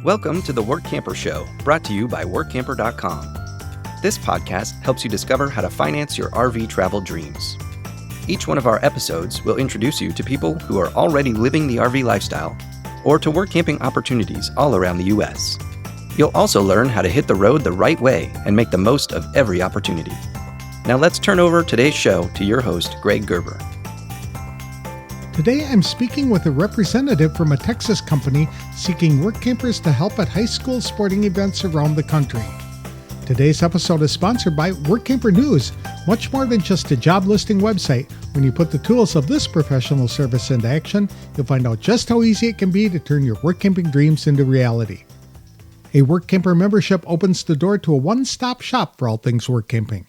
Welcome to the Workamper Show, brought to you by Workamper.com. This podcast helps you discover how to finance your RV travel dreams. Each one of our episodes will introduce you to people who are already living the RV lifestyle or to work camping opportunities all around the U.S. You'll also learn how to hit the road the right way and make the most of every opportunity. Now let's turn over today's show to your host, Greg Gerber. Today I'm speaking with a representative from a Texas company seeking work campers to help at high school sporting events around the country. Today's episode is sponsored by Workamper News, much more than just a job listing website. When you put the tools of this professional service into action, you'll find out just how easy it can be to turn your work camping dreams into reality. A Workamper membership opens the door to a one-stop shop for all things work camping.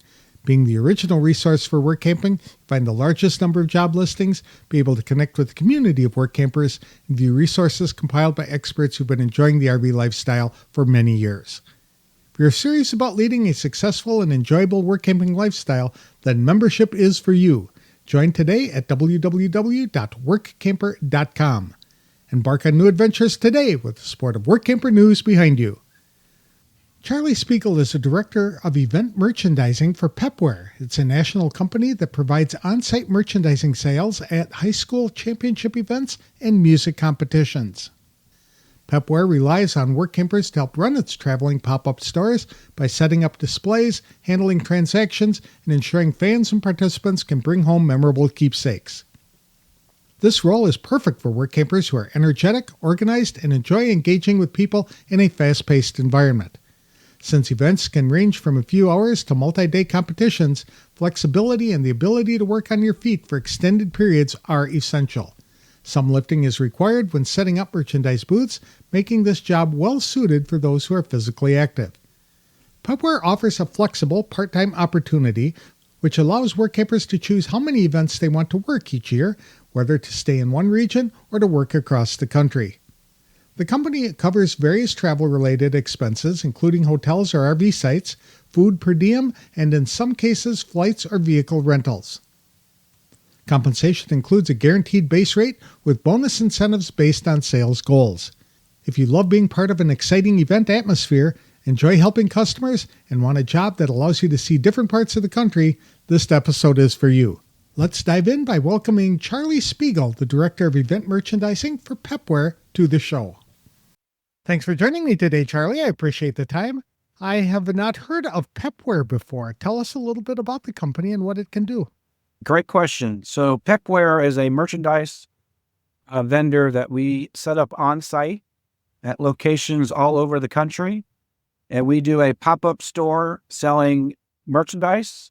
Being the original resource for work camping, find the largest number of job listings, be able to connect with the community of work campers, and view resources compiled by experts who've been enjoying the RV lifestyle for many years. If you're serious about leading a successful and enjoyable work camping lifestyle, then membership is for you. Join today at www.workcamper.com. Embark on new adventures today with the support of Workamper News behind you. Charlie Spiegel is the Director of Event Merchandising for Pepware. It's a national company that provides on-site merchandising sales at high school championship events and music competitions. Pepware relies on work campers to help run its traveling pop-up stores by setting up displays, handling transactions, and ensuring fans and participants can bring home memorable keepsakes. This role is perfect for work campers who are energetic, organized, and enjoy engaging with people in a fast-paced environment. Since events can range from a few hours to multi-day competitions, flexibility and the ability to work on your feet for extended periods are essential. Some lifting is required when setting up merchandise booths, making this job well suited for those who are physically active. Pepware offers a flexible part-time opportunity which allows work campers to choose how many events they want to work each year, whether to stay in one region or to work across the country. The company covers various travel-related expenses, including hotels or RV sites, food per diem, and in some cases, flights or vehicle rentals. Compensation includes a guaranteed base rate with bonus incentives based on sales goals. If you love being part of an exciting event atmosphere, enjoy helping customers, and want a job that allows you to see different parts of the country, this episode is for you. Let's dive in by welcoming Charlie Spiegel, the Director of Event Merchandising for Pepware, to the show. Thanks for joining me today, Charlie. I appreciate the time. I have not heard of Pepware before. Tell us a little bit about the company and what it can do. Great question. So Pepware is a merchandise vendor that we set up on site at locations all over the country. And we do a pop-up store selling merchandise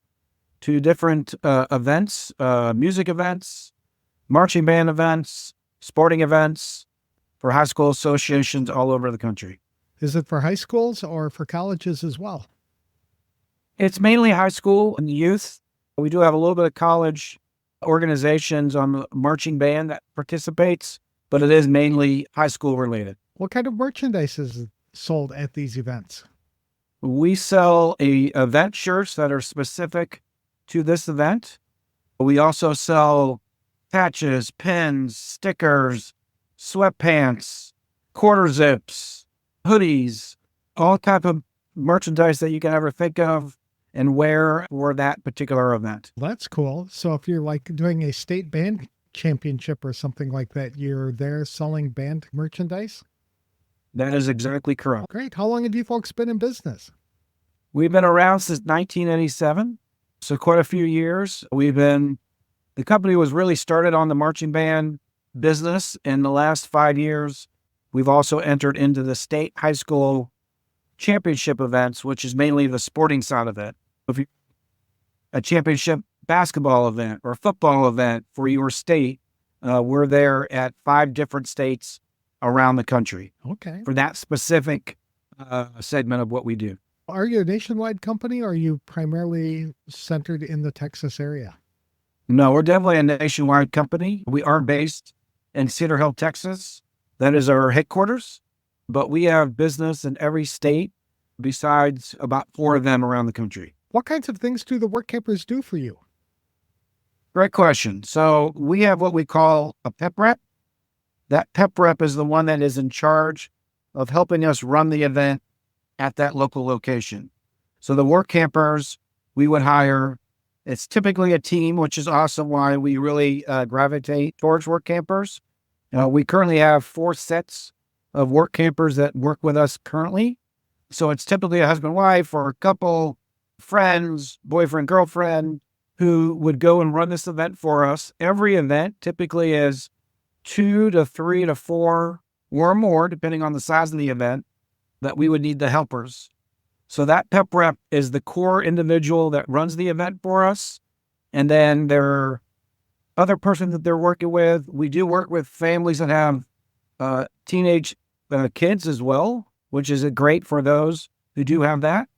to different events, music events, marching band events, sporting events, for high school associations all over the country. Is it for high schools or for colleges as well? It's mainly high school and youth. We do have a little bit of college organizations on the marching band that participates, but it is mainly high school related. What kind of merchandise is sold at these events? We sell event shirts that are specific to this event. We also sell patches, pins, stickers, sweatpants, quarter zips, hoodies, all type of merchandise that you can ever think of and wear for that particular event. That's cool. So if you're like doing a state band championship or something like that, you're there selling band merchandise? That is exactly correct. Great. How long have you folks been in business? We've been around since 1987, so quite a few years. The company was really started on the marching band business. In the last 5 years, we've also entered into the state high school championship events, which is mainly the sporting side of it. If you a championship basketball event or football event for your state, we're there at 5 different states around the country. Okay. For that specific segment of what we do. Are you a nationwide company or are you primarily centered in the Texas area? No, we're definitely a nationwide company. We are based in Cedar Hill, Texas. That is our headquarters, but we have business in every state besides about 4 of them around the country. What kinds of things do the work campers do for you? Great question. So we have what we call a pep rep. That pep rep is the one that is in charge of helping us run the event at that local location. So the work campers we would hire, it's typically a team, which is awesome why we really gravitate towards work campers. We currently have 4 sets of work campers that work with us currently. So it's typically a husband, wife, or a couple, friends, boyfriend, girlfriend, who would go and run this event for us. Every event typically is 2 to 3 to 4 or more, depending on the size of the event, that we would need the helpers. So that pep rep is the core individual that runs the event for us. And then their other person that they're working with. We do work with families that have teenage kids as well, which is great for those who do have that.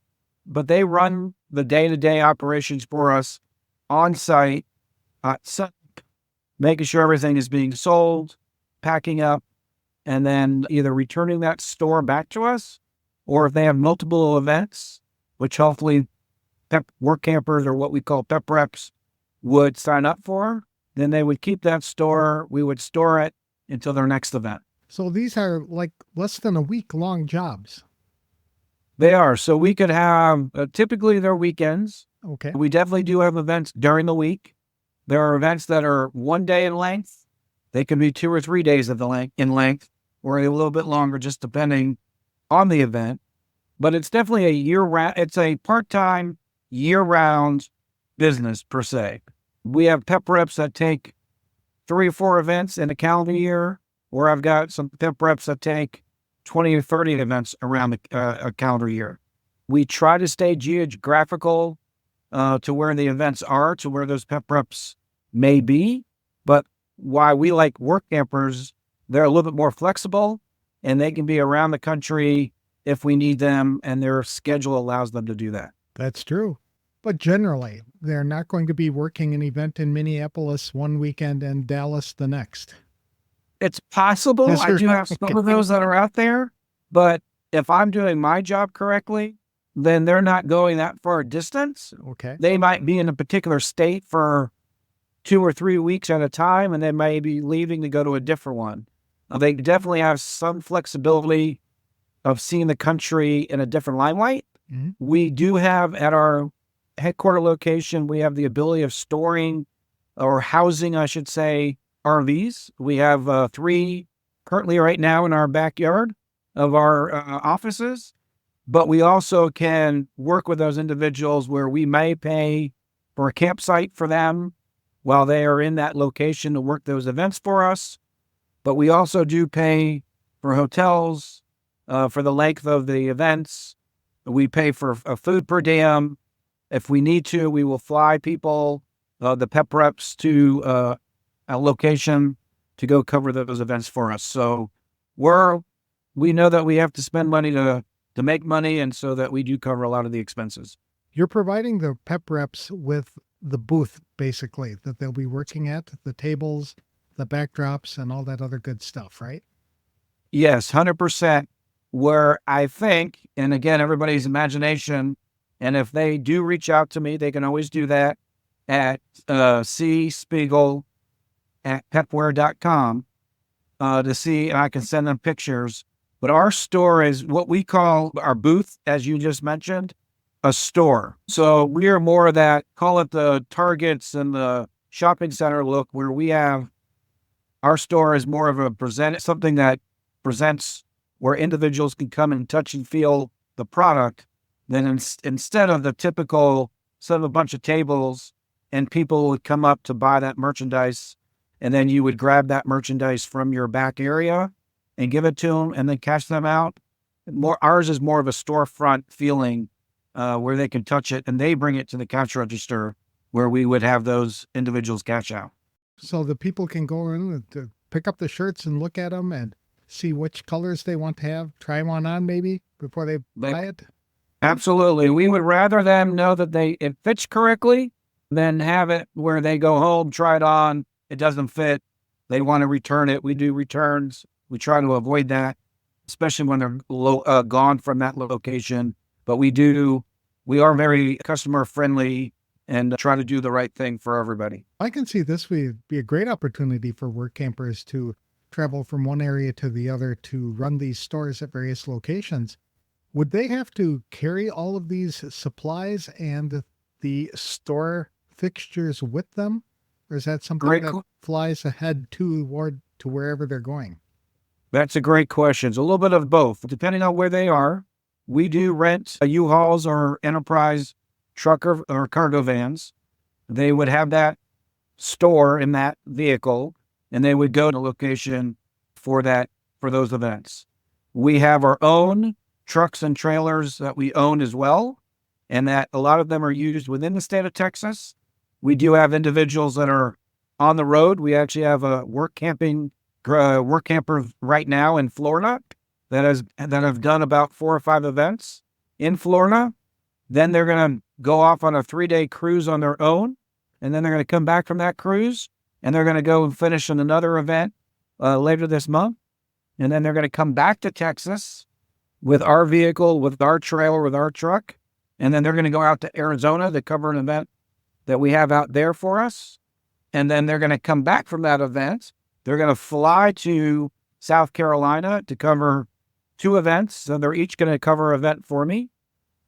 But they run the day-to-day operations for us on site, making sure everything is being sold, packing up, and then either returning that store back to us, or if they have multiple events, which hopefully work campers or what we call pep reps would sign up for, then they would keep that store. We would store it until their next event. So these are like less than a week long jobs. They are. So we could have, typically they're weekends. Okay. We definitely do have events during the week. There are events that are 1 day in length. They can be 2 or 3 days in length, or a little bit longer, just depending on the event. But it's definitely a year-round, it's a part-time, year-round business per se. We have pep reps that take 3 or 4 events in a calendar year, or I've got some pep reps that take 20 or 30 events around a calendar year. We try to stay geographical to where the events are, to where those pep reps may be. But why we like work campers, they're a little bit more flexible, and they can be around the country if we need them, and their schedule allows them to do that. That's true. But generally, they're not going to be working an event in Minneapolis one weekend and Dallas the next. It's possible. Yes, I sir. do have some of those that are out there, but if I'm doing my job correctly, then they're not going that far distance. Okay. They might be in a particular state for 2 or 3 weeks at a time, and they may be leaving to go to a different one. They definitely have some flexibility of seeing the country in a different limelight. Mm-hmm. We do have at our headquarter location, we have the ability of storing or housing, I should say, RVs. We have 3 currently right now in our backyard of our offices, but we also can work with those individuals where we may pay for a campsite for them while they are in that location to work those events for us. But we also do pay for hotels for the length of the events. We pay for a food per diem. If we need to, we will fly people, the pep reps, to a location to go cover those events for us. So we know that we have to spend money to make money, and so that we do cover a lot of the expenses. You're providing the pep reps with the booth, basically, that they'll be working at, the tables, the backdrops, and all that other good stuff, right? Yes, 100%. Where I think, and again, everybody's imagination, and if they do reach out to me, they can always do that at Spiegel at pepware.com to see, and I can send them pictures. But our store is what we call our booth, as you just mentioned, a store. So we are more of that, call it the Targets and the shopping center look, where we have our store is more of something that presents where individuals can come and touch and feel the product, then instead of the typical set of a bunch of tables and people would come up to buy that merchandise, and then you would grab that merchandise from your back area and give it to them and then cash them out. Ours is more of a storefront feeling where they can touch it and they bring it to the cash register where we would have those individuals cash out. So the people can go in to pick up the shirts and look at them and see which colors they want to have, try them on maybe before they buy it? Absolutely. We would rather them know that it fits correctly than have it where they go home, try it on, it doesn't fit, they want to return it. We do returns. We try to avoid that, especially when they're gone from that location. But we are very customer friendly and try to do the right thing for everybody. I can see this would be a great opportunity for work campers to travel from one area to the other to run these stores at various locations. Would they have to carry all of these supplies and the store fixtures with them? Or is that something Great. that flies ahead to wherever they're going? That's a great question. It's a little bit of both, depending on where they are. We do rent U-Hauls or enterprise trucker or cargo vans. They would have that store in that vehicle, and they would go to location for those events. We have our own trucks and trailers that we own as well, and that a lot of them are used within the state of Texas. We do have individuals that are on the road. We actually have a work camper right now in Florida that have done about 4 or 5 events in Florida. Then they're going to go off on a 3-day cruise on their own, and then they're going to come back from that cruise, and they're going to go and finish in another event later this month, and then they're going to come back to Texas with our vehicle, with our trailer, with our truck, and then they're going to go out to Arizona to cover an event that we have out there for us, and then they're going to come back from that event. They're going to fly to South Carolina to cover 2 events, so they're each going to cover an event for me,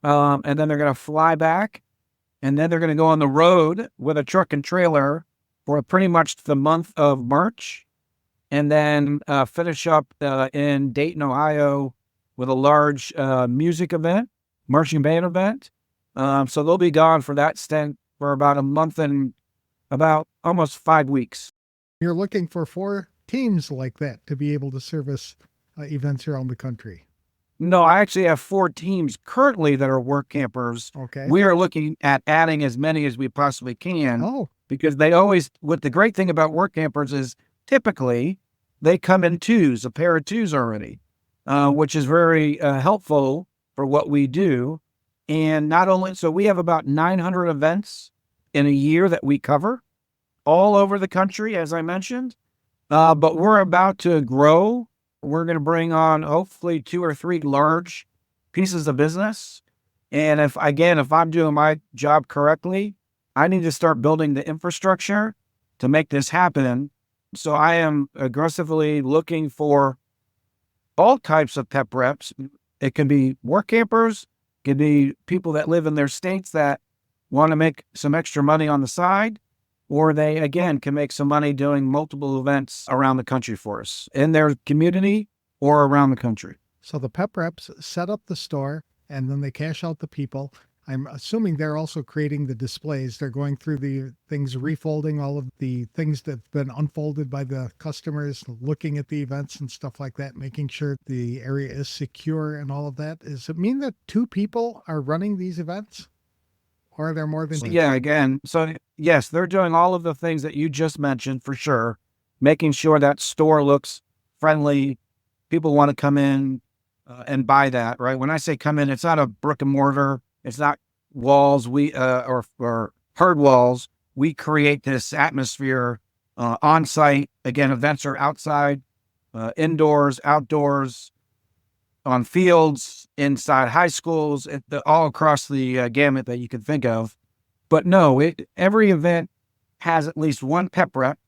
and then they're going to fly back, and then they're going to go on the road with a truck and trailer for pretty much the month of March, and then finish up in Dayton, Ohio with a large music event, marching band event. So they'll be gone for that stint for about a month and about almost 5 weeks. You're looking for 4 teams like that to be able to service events around the country. No, I actually have 4 teams currently that are work campers. Okay. We are looking at adding as many as we possibly can. Oh, Because what the great thing about work campers is typically they come in twos, a pair of twos already, which is very helpful for what we do. And not only, so we have about 900 events in a year that we cover all over the country, as I mentioned. But we're about to grow. We're going to bring on hopefully 2 or 3 large pieces of business. And if I'm doing my job correctly, I need to start building the infrastructure to make this happen. So I am aggressively looking for all types of pep reps. It can be work campers, it can be people that live in their states that want to make some extra money on the side, or they, again, can make some money doing multiple events around the country for us in their community or around the country. so the pep reps set up the store and then they cash out the people. I'm assuming they're also creating the displays. They're going through the things, refolding all of the things that have been unfolded by the customers, looking at the events and stuff like that, making sure the area is secure and all of that. Does it mean that 2 people are running these events? Or are there more than 2? Yeah, again, so yes, they're doing all of the things that you just mentioned for sure, making sure that store looks friendly. People want to come in and buy that, right? When I say come in, it's not a brick and mortar. It's not walls or hard walls. We create this atmosphere on site. Again, events are outside, indoors, outdoors, on fields, inside high schools, all across the gamut that you can think of. But no, every event has at least 1 pep rep,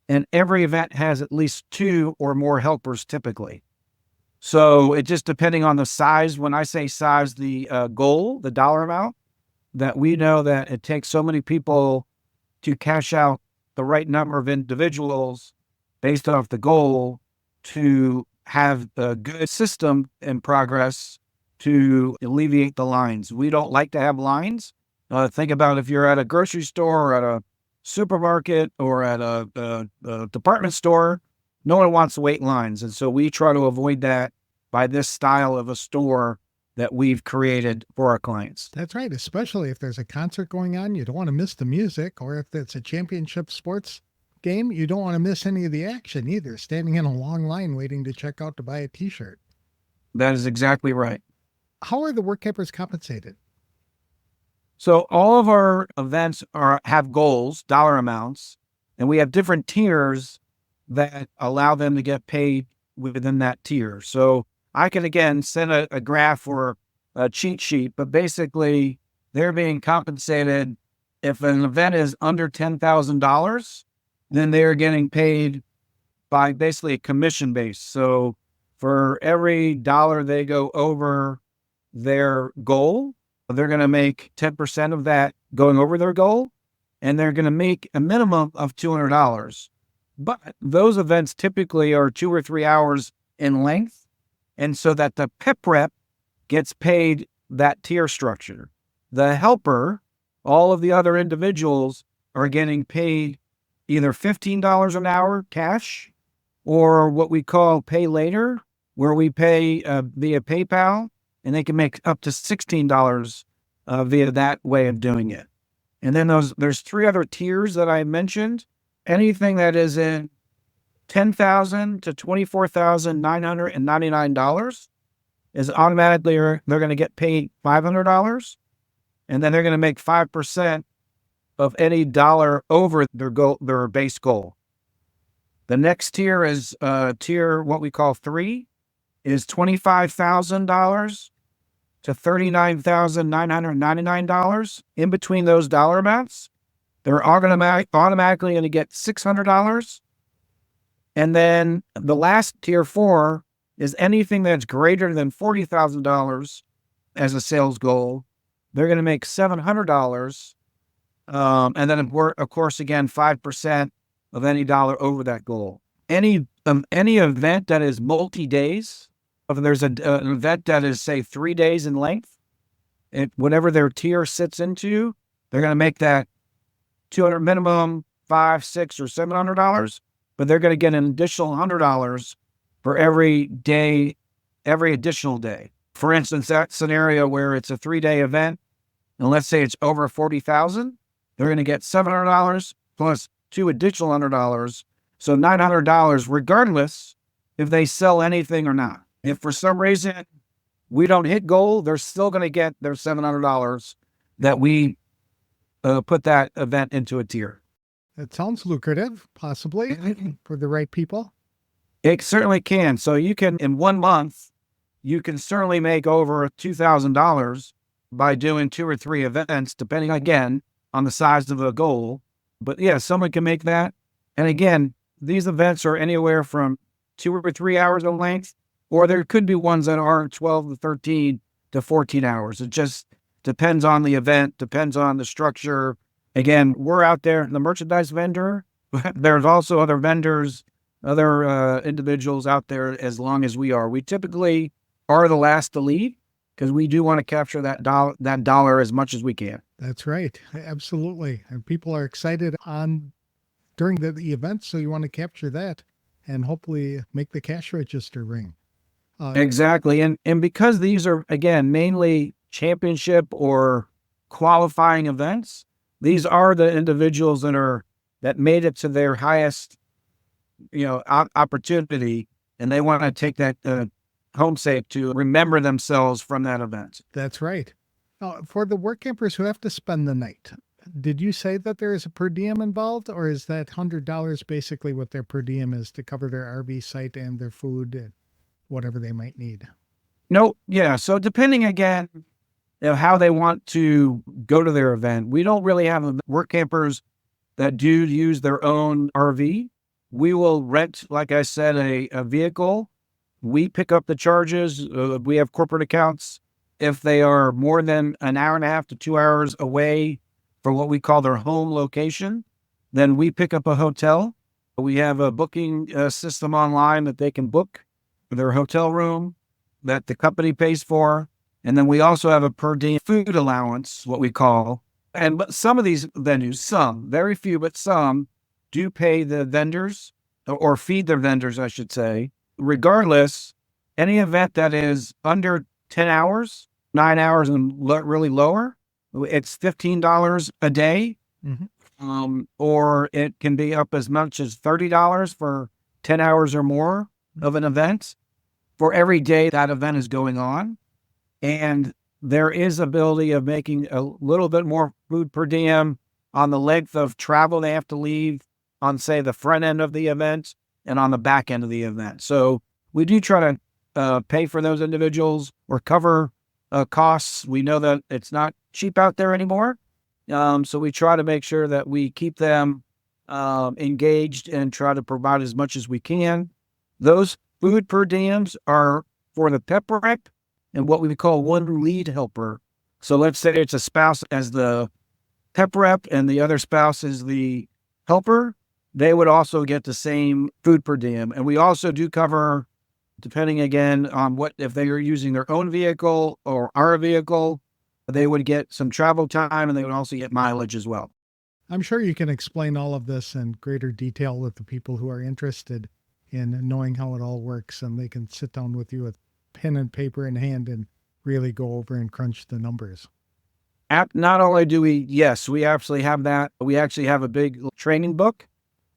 and every event has at least 2 or more helpers typically. So it just depending on the size. When I say size, the goal, the dollar amount, that we know that it takes so many people to cash out the right number of individuals based off the goal to have a good system in progress to alleviate the lines. We don't like to have lines. Think about if you're at a grocery store or at a supermarket or at a department store, no one wants to wait lines. And so we try to avoid that by this style of a store that we've created for our clients. That's right. Especially if there's a concert going on, you don't want to miss the music, or if it's a championship sports game, you don't want to miss any of the action either, standing in a long line waiting to check out to buy a t-shirt. That is exactly right. How are the work campers compensated? So all of our events have goals, dollar amounts, and we have different tiers that allow them to get paid within that tier. So I can, again, send a graph or a cheat sheet, but basically they're being compensated. If an event is under $10,000, then they're getting paid by basically a commission base. So for every dollar they go over their goal, they're going to make 10% of that going over their goal, and they're going to make a minimum of $200. But those events typically are 2 or 3 hours in length, and so that the pep rep gets paid that tier structure. The helper, all of the other individuals are getting paid either $15 an hour cash or what we call pay later, where we pay via PayPal, and they can make up to $16 via that way of doing it. And then there's 3 other tiers that I mentioned. Anything that is in $10,000 to $24,999 is automatically, they're going to get paid $500, and then they're going to make 5% of any dollar over their base goal. The next tier is tier what we call 3, is $25,000 to $39,999. In between those dollar amounts, they're automatically going to get $600. And then the last tier 4 is anything that's greater than $40,000 as a sales goal. They're going to make $700. And then, of course, again, 5% of any dollar over that goal. Any event that is multi-days, if there's an event that is, say, 3 days in length, whatever their tier sits into, they're going to make that $200 minimum, $500, $600, or $700, but they're going to get an additional $100 for every day, every additional day. For instance, that scenario where it's a 3-day event, and let's say it's over $40,000, they're going to get $700 plus 2 additional $100, so $900 regardless if they sell anything or not. If for some reason we don't hit goal, they're still going to get their $700 that we put that event into a tier. That sounds lucrative, possibly, for the right people. It certainly can. So you can, in 1 month, you can certainly make over $2,000 by doing 2 or 3 events, depending, again, on the size of the goal. But yeah, someone can make that. And again, these events are anywhere from 2 or 3 hours in length, or there could be ones that are 12 to 13 to 14 hours. It just depends on the event, depends on the structure. Again, we're out there, the merchandise vendor. There's also other vendors, other individuals out there as long as we are. We typically are the last to leave because we do want to capture that dollar as much as we can. That's right. Absolutely. And people are excited during the event, so you want to capture that and hopefully make the cash register ring. Exactly. And because these are, again, mainly championship or qualifying events, these are the individuals that made it to their highest, opportunity, and they want to take that home safe to remember themselves from that event. That's right. For the work campers who have to spend the night, did you say that there is a per diem involved, or is that $100 basically what their per diem is to cover their RV site and their food and whatever they might need? No, yeah. So depending again, how they want to go to their event, we don't really have work campers that do use their own RV. We will rent, like I said, a vehicle. We pick up the charges. We have corporate accounts. If they are more than an hour and a half to 2 hours away from what we call their home location, then we pick up a hotel. We have a booking system online that they can book their hotel room that the company pays for. And then we also have a per diem food allowance, what we call. But some of these venues, some, very few, but some do pay the vendors or feed their vendors, I should say. Regardless, any event that is under 10 hours, 9 hours and really lower, it's $15 a day. Mm-hmm. Or it can be up as much as $30 for 10 hours or more of an event for every day that event is going on. And there is ability of making a little bit more food per diem on the length of travel they have to leave on, say, the front end of the event and on the back end of the event. So we do try to pay for those individuals or cover costs. We know that it's not cheap out there anymore. So we try to make sure that we keep them engaged and try to provide as much as we can. Those food per diems are for the pep rep and what we would call one lead helper. So let's say it's a spouse as the pep rep and the other spouse is the helper. They would also get the same food per diem. And we also do cover, depending again on if they are using their own vehicle or our vehicle, they would get some travel time and they would also get mileage as well. I'm sure you can explain all of this in greater detail with the people who are interested in knowing how it all works, and they can sit down with you with pen and paper in hand and really go over and crunch the numbers. Not only do we actually have that. We actually have a big training book.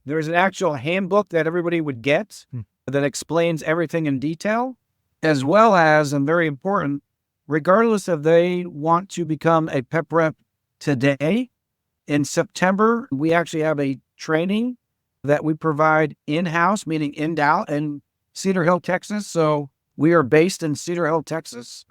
There's an actual handbook that everybody would get that explains everything in detail, as well as, and very important, regardless if they want to become a pep rep today, in September, we actually have a training that we provide in-house, meaning in Dallas and Cedar Hill, Texas. So we are based in Cedar Hill, Texas,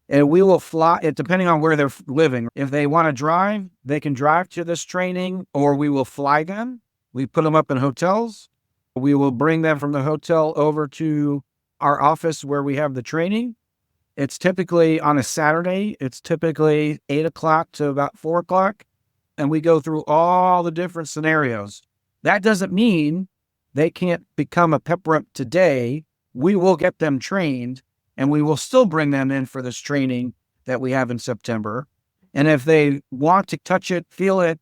and we will fly, depending on where they're living. If they want to drive, they can drive to this training, or we will fly them. We put them up in hotels. We will bring them from the hotel over to our office where we have the training. It's typically on a Saturday. It's typically 8 o'clock to about 4 o'clock. And we go through all the different scenarios. That doesn't mean they can't become a pep rep today. We will get them trained, and we will still bring them in for this training that we have in September. And if they want to touch it, feel it,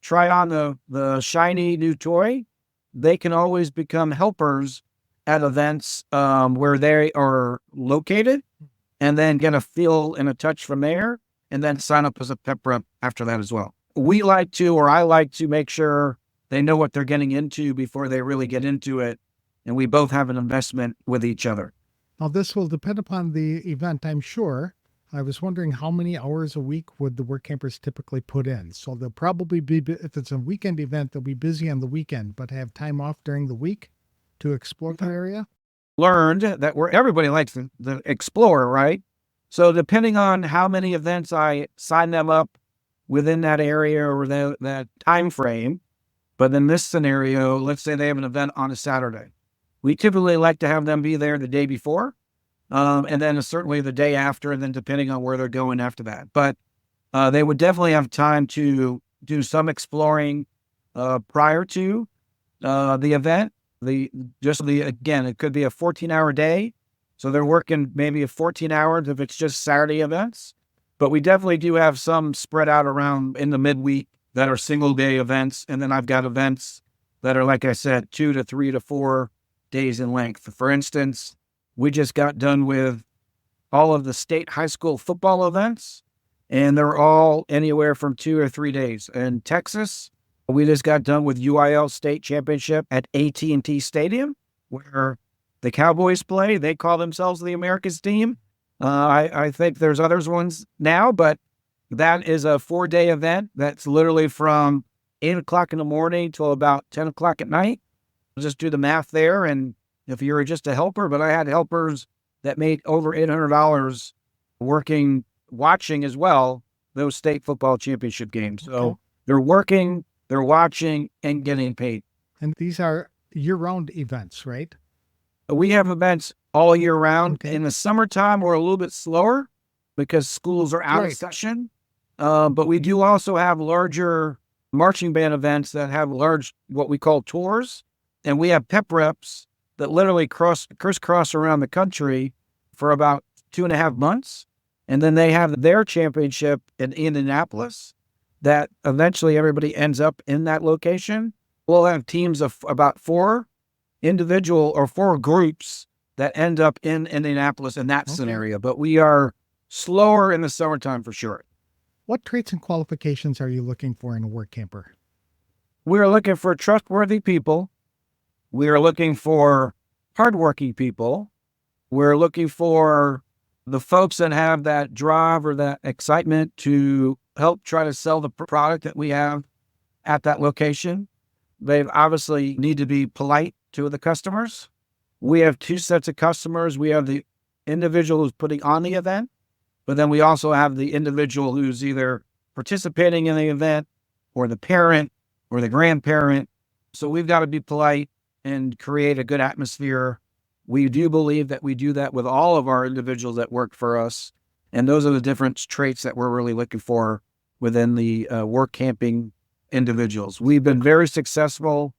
try on the shiny new toy, they can always become helpers at events where they are located, and then get a feel and a touch from there, and then sign up as a pep rep after that as well. I like to make sure they know what they're getting into before they really get into it. And we both have an investment with each other. Now, this will depend upon the event, I'm sure. I was wondering how many hours a week would the work campers typically put in? So they'll probably be, if it's a weekend event, they'll be busy on the weekend, but have time off during the week to explore the area? Learned that everybody likes the explore, right? So depending on how many events I sign them up within that area or that time frame. But in this scenario, let's say they have an event on a Saturday. We typically like to have them be there the day before, and then certainly the day after, and then depending on where they're going after that. But they would definitely have time to do some exploring prior to the event. Again, it could be a 14-hour day. So they're working maybe a 14 hours if it's just Saturday events. But we definitely do have some spread out around in the midweek that are single day events. And then I've got events that are, like I said, 2 to 3 to 4 days in length. For instance, we just got done with all of the state high school football events, and they're all anywhere from 2 or 3 days. In Texas, we just got done with UIL state championship at AT&T Stadium, where the Cowboys play. They call themselves the America's team. I think there's others ones now, but that is a 4-day event. That's literally from 8 o'clock in the morning till about 10 o'clock at night. Just do the math there. And if you're just a helper, but I had helpers that made over $800 watching as well, those state football championship games. So they're working, they're watching, and getting paid. And these are year-round events, right? We have events all year round. Okay. In the summertime, we're a little bit slower because schools are out of session. But we do also have larger marching band events that have large, what we call tours. And we have pep reps that literally crisscross around the country for about 2.5 months. And then they have their championship in Indianapolis that eventually everybody ends up in that location. We'll have teams of about 4 individual or 4 groups that end up in Indianapolis in that scenario. But we are slower in the summertime for sure. What traits and qualifications are you looking for in a work camper? We are looking for trustworthy people. We are looking for hardworking people. We're looking for the folks that have that drive or that excitement to help try to sell the product that we have at that location. They obviously need to be polite to the customers. We have 2 sets of customers. We have the individual who's putting on the event, but then we also have the individual who's either participating in the event or the parent or the grandparent So we've got to be polite and create a good atmosphere. We do believe that we do that with all of our individuals that work for us. And those are the different traits that we're really looking for within the work camping individuals. We've been very successful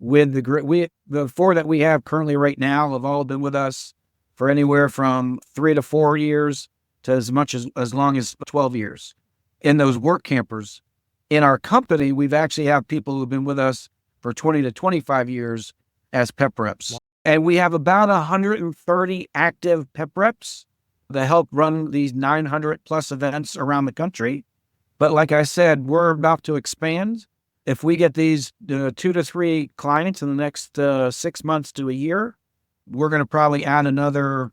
with the 4 that we have currently right now have all been with us for anywhere from 3 to 4 years to as long as 12 years. In those work campers, in our company, we've actually have people who've been with us for 20 to 25 years as pep reps. And we have about 130 active pep reps that help run these 900 plus events around the country. But like I said, we're about to expand. If we get these 2 to 3 clients in the next 6 months to a year, we're going to probably add another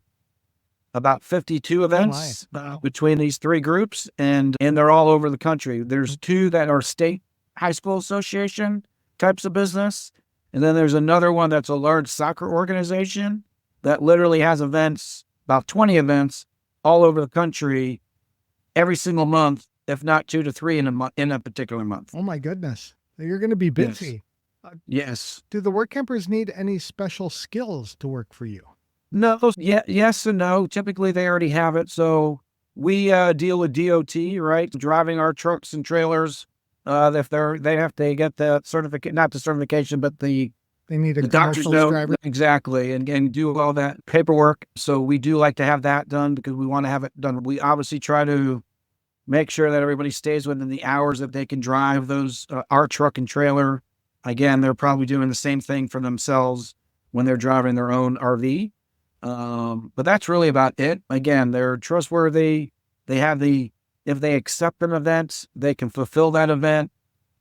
about 52 events between these 3 groups, and they're all over the country. There's 2 that are state high school association types of business, and then there's another one that's a large soccer organization that literally has events, about 20 events, all over the country every single month, if not 2 to 3 in a particular month. Oh my goodness. You're going to be busy. Yes. Do the work campers need any special skills to work for you? No. Yes and no. Typically, they already have it. So we deal with DOT, right? Driving our trucks and trailers. If they get the certificate, not the certification, but they need a doctor's commercial note. driver. Exactly. And do all that paperwork. So we do like to have that done because we want to have it done. We obviously try to make sure that everybody stays within the hours that they can drive those, our truck and trailer. Again, they're probably doing the same thing for themselves when they're driving their own RV. But that's really about it. Again, they're trustworthy. If they accept an event, they can fulfill that event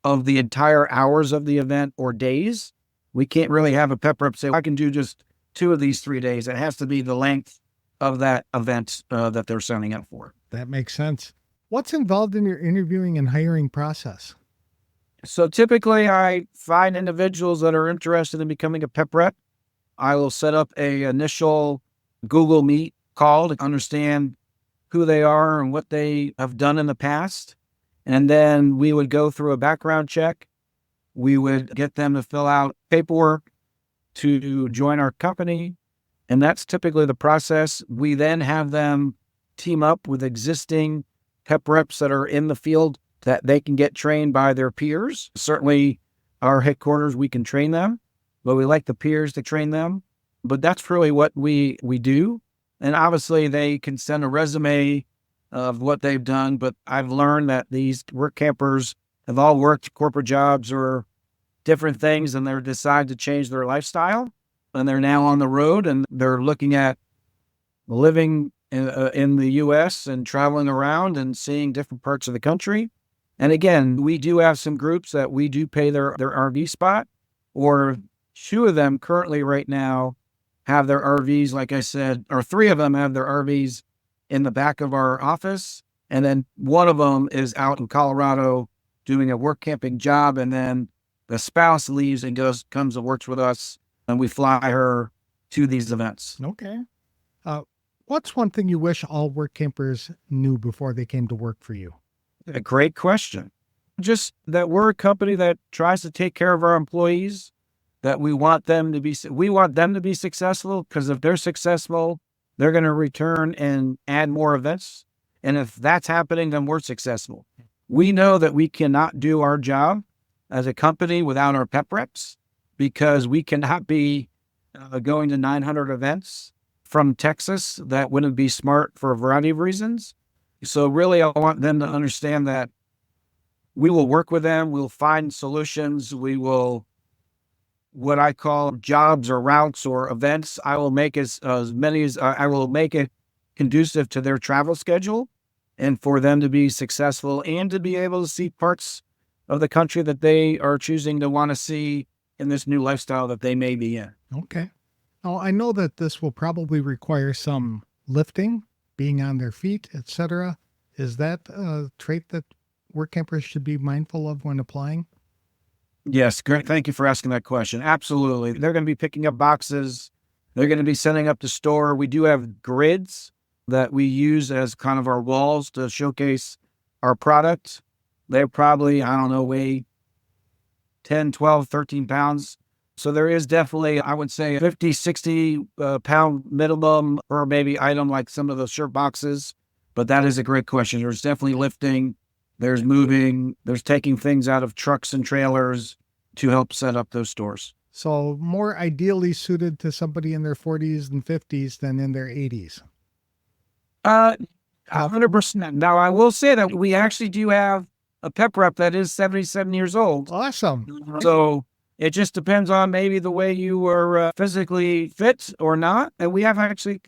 of the entire hours of the event or days. We can't really have a pep rep say, I can do just 2 of these 3 days. It has to be the length of that event that they're signing up for. That makes sense. What's involved in your interviewing and hiring process? So typically I find individuals that are interested in becoming a pep rep. I will set up a initial Google Meet call to understand who they are and what they have done in the past. And then we would go through a background check. We would get them to fill out paperwork to join our company. And that's typically the process. We then have them team up with existing pep reps that are in the field that they can get trained by their peers. Certainly our headquarters, we can train them, but we like the peers to train them. But that's really what we do. And obviously they can send a resume of what they've done. But I've learned that these work campers have all worked corporate jobs or different things, and they decide to change their lifestyle. And they're now on the road and they're looking at living in the U.S. and traveling around and seeing different parts of the country. And again, we do have some groups that we do pay their RV spot, or 2 of them currently right now have their RVs, like I said, or 3 of them have their RVs in the back of our office. And then one of them is out in Colorado doing a work camping job. And then the spouse leaves and comes and works with us, and we fly her to these events. Okay. What's one thing you wish all work campers knew before they came to work for you? A great question. Just that we're a company that tries to take care of our employees, that we want them to be successful, because if they're successful, they're going to return and add more events. And if that's happening, then we're successful. We know that we cannot do our job as a company without our pep reps, because we cannot be going to 900 events from Texas. That wouldn't be smart for a variety of reasons. So really, I want them to understand that we will work with them. We'll find solutions. We will, what I call jobs or routes or events, I will make as many as I will make it conducive to their travel schedule, and for them to be successful and to be able to see parts of the country that they are choosing to want to see in this new lifestyle that they may be in. Okay. Now, I know that this will probably require some lifting, being on their feet, etc. Is that a trait that work campers should be mindful of when applying? Yes, great. Thank you for asking that question. Absolutely. They're going to be picking up boxes. They're going to be setting up the store. We do have grids that we use as kind of our walls to showcase our product. They probably, I don't know, weigh 10, 12, 13 pounds. So there is definitely, I would say, 50, 60 pound minimum or maybe item like some of those shirt boxes. But that is a great question. There's definitely lifting, there's moving, there's taking things out of trucks and trailers to help set up those stores. So more ideally suited to somebody in their 40s and 50s than in their 80s. 100%. Now, I will say that we actually do have a pep rep that is 77 years old. Awesome. So it just depends on maybe the way you were physically fit or not. And we actually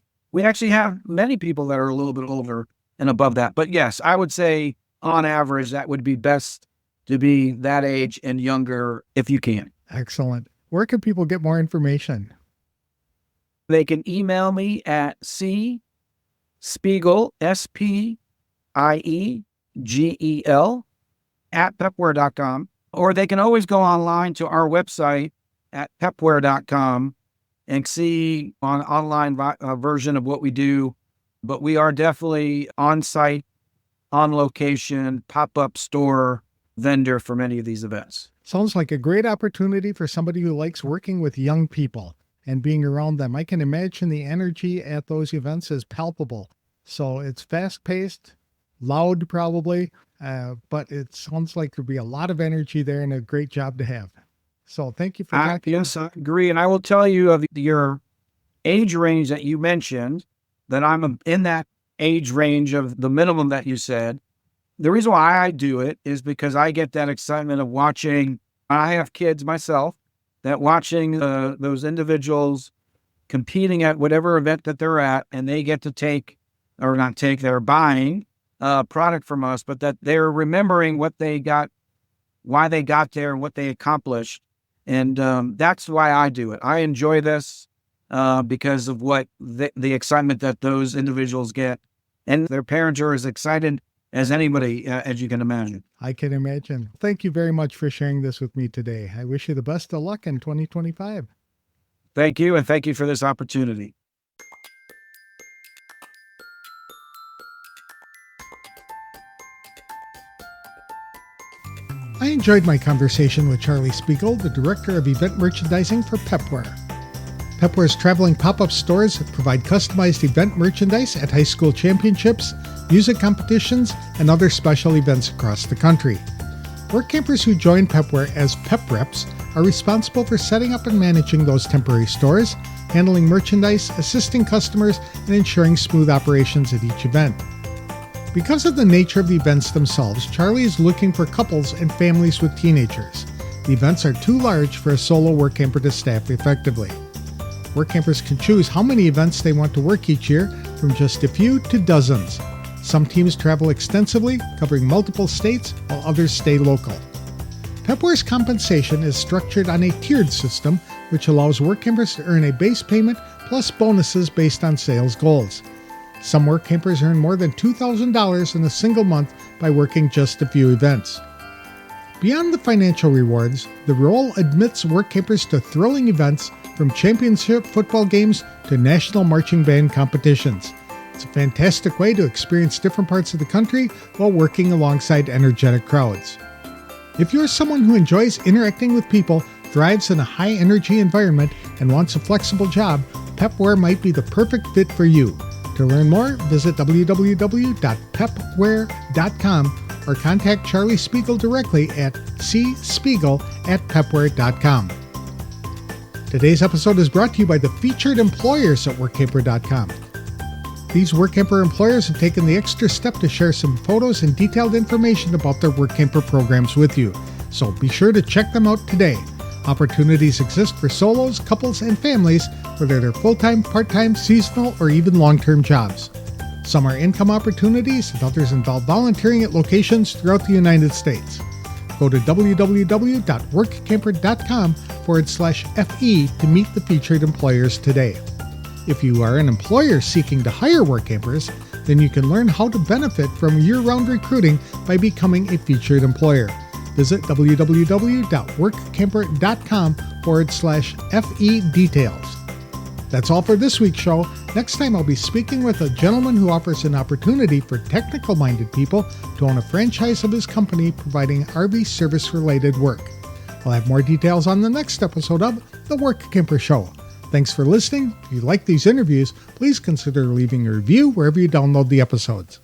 have many people that are a little bit older and above that. But yes, I would say on average, that would be best to be that age and younger if you can. Excellent. Where can people get more information? They can email me at Spiegel, Spiegel, at pepware.com. Or they can always go online to our website at pepware.com and see an online version of what we do. But we are definitely on-site, on location, pop-up store vendor for many of these events. Sounds like a great opportunity for somebody who likes working with young people and being around them. I can imagine the energy at those events is palpable. So it's fast-paced, loud probably, but it sounds like there'll be a lot of energy there and a great job to have. So thank you for talking. Yes, I agree. And I will tell you of your age range that you mentioned, that I'm in that age range of the minimum that you said. The reason why I do it is because I get that excitement of watching. I have kids myself, that watching those individuals competing at whatever event that they're at, and they get to they're buying product from us, but that they're remembering what they got, why they got there, and what they accomplished. And that's why I do it. I enjoy this because of what the excitement that those individuals get. And their parents are as excited as anybody, as you can imagine. I can imagine. Thank you very much for sharing this with me today. I wish you the best of luck in 2025. Thank you, and thank you for this opportunity. I enjoyed my conversation with Charlie Spiegel, the Director of Event Merchandising for Pepware. Pepware's traveling pop-up stores provide customized event merchandise at high school championships, music competitions, and other special events across the country. Work campers who join Pepware as pep reps are responsible for setting up and managing those temporary stores, handling merchandise, assisting customers, and ensuring smooth operations at each event. Because of the nature of the events themselves, Charlie is looking for couples and families with teenagers. The events are too large for a solo work camper to staff effectively. Work campers can choose how many events they want to work each year, from just a few to dozens. Some teams travel extensively, covering multiple states, while others stay local. Pepware's compensation is structured on a tiered system, which allows work campers to earn a base payment plus bonuses based on sales goals. Some work campers earn more than $2,000 in a single month by working just a few events. Beyond the financial rewards, the role admits work campers to thrilling events from championship football games to national marching band competitions. It's a fantastic way to experience different parts of the country while working alongside energetic crowds. If you're someone who enjoys interacting with people, thrives in a high-energy environment, and wants a flexible job, Pepware might be the perfect fit for you. To learn more, visit www.pepware.com or contact Charlie Spiegel directly at cspiegel@pepware.com. Today's episode is brought to you by the featured employers at workamper.com. These WorkCamper employers have taken the extra step to share some photos and detailed information about their WorkCamper programs with you, so be sure to check them out today. Opportunities exist for solos, couples, and families, whether they're full-time, part-time, seasonal, or even long-term jobs. Some are income opportunities, and others involve volunteering at locations throughout the United States. Go to www.workamper.com/FE to meet the featured employers today. If you are an employer seeking to hire work campers, then you can learn how to benefit from year-round recruiting by becoming a featured employer. Visit www.workamper.com/FE details. That's all for this week's show. Next time I'll be speaking with a gentleman who offers an opportunity for technical-minded people to own a franchise of his company providing RV service-related work. I'll have more details on the next episode of The Workamper Show. Thanks for listening. If you like these interviews, please consider leaving a review wherever you download the episodes.